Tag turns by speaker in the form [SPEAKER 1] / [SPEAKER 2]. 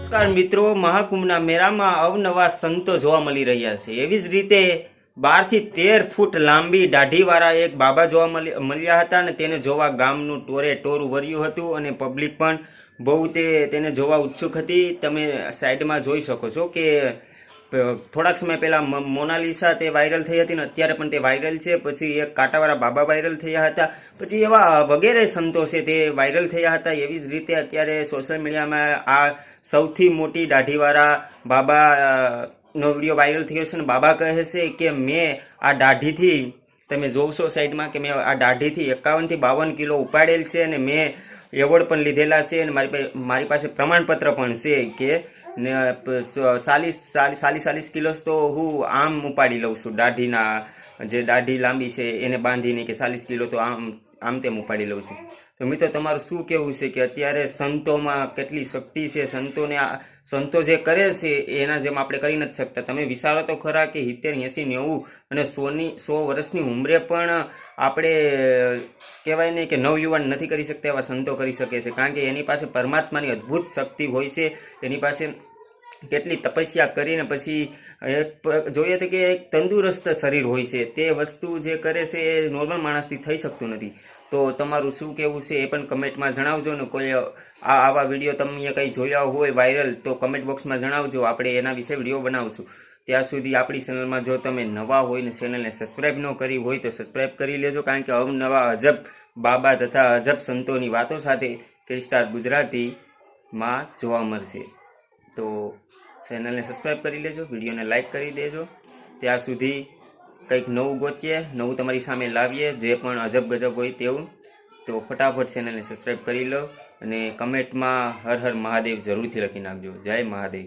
[SPEAKER 1] નમસ્કાર મિત્રો, મહાકુંભના મેળામાં અવનવા સંતો જોવા મળી રહ્યા છે। એવી જ રીતે 12 થી 13 ફૂટ લાંબી દાઢીવાળા એક બાબા જોવા મળ્યા હતા અને તેને જોવા ગામનું ટોરે ટોરું વર્યું હતું અને પબ્લિક પણ બહુ તેને જોવા ઉત્સુક હતી। તમે સાઈડમાં જોઈ શકો છો કે થોડાક સમય પહેલા મોનાલિસા તે વાયરલ થઈ હતી ને અત્યારે પણ તે વાયરલ છે। પછી એક કાંટાવાળા બાબા વાયરલ થયા હતા, પછી એવા વગેરે સંતો છે તે વાયરલ થયા હતા। એવી જ રીતે અત્યારે સોશિયલ મીડિયામાં આ સૌથી મોટી દાઢીવાળા બાબા નો વિડીયો વાયરલ થયો છે અને બાબા કહે છે કે મેં આ દાઢીથી, તમે જોશો સાઈડમાં કે મેં આ દાઢીથી 51 થી 52 કિલો ઉપાડેલ છે અને મેં એવોર્ડ પણ લીધેલા છે અને મારી પાસે પ્રમાણપત્ર પણ છે કે 40 કિલો તો હું આમ ઉપાડી લઉં છું। દાઢીના જે દાઢી લાંબી છે એને બાંધીને કે 40 કિલો તો આમ તેમ ઉપાડી લઉં છું। તો મિત્રો તમારું શું કહેવું છે કે અત્યારે સંતોમાં કેટલી શક્તિ છે? સંતો જે કરે છે એના જેમ આપણે કરી નથી શકતા। તમે વિચારો તો ખરા કે 70, 80, 90 અને 100 વર્ષની ઉંમરે પણ આપણે કહેવાય ને કે નવયુવાન નથી કરી શકતા એવા સંતો કરી શકે છે, કારણ કે એની પાસે પરમાત્માની અદ્ભુત શક્તિ હોય છે। એની પાસે કેટલી તપસ્યા કરીને પછી જોઈએ તો કે એક તંદુરસ્ત શરીર હોય છે। તે વસ્તુ જે કરે છે એ નોર્મલ માણસથી થઈ શકતું નથી। તો તમારું શું કહેવું છે એ પણ કમેન્ટમાં જણાવજો ને કોઈ આવા વિડીયો તમે કંઈ જોયા હોય વાયરલ તો કમેન્ટ બોક્સમાં જણાવજો, આપણે એના વિશે વિડીયો બનાવશું। ત્યાં સુધી આપણી ચેનલમાં જો તમે નવા હોય ને ચેનલને સબસ્ક્રાઈબ ન કરી હોય તો સબસ્ક્રાઈબ કરી લેજો, કારણ કે અવનવા અજબ બાબા તથા અજબ સંતોની વાતો સાથે ક્રિસ્ટાર ગુજરાતીમાં જોવા મળશે। તો ચેનલને સબસ્ક્રાઈબ કરી લેજો, વિડીયોને લાઈક કરી દેજો। ત્યાં સુધી કંઈક નવું ગોતીએ, નવું તમારી સામે લાવીએ જે પણ અજબ ગજબ હોય તેવું। તો ફટાફટ ચેનલને સબસ્ક્રાઈબ કરી લો અને કમેન્ટમાં હર હર મહાદેવ જરૂરથી લખી નાખજો। જય મહાદેવ।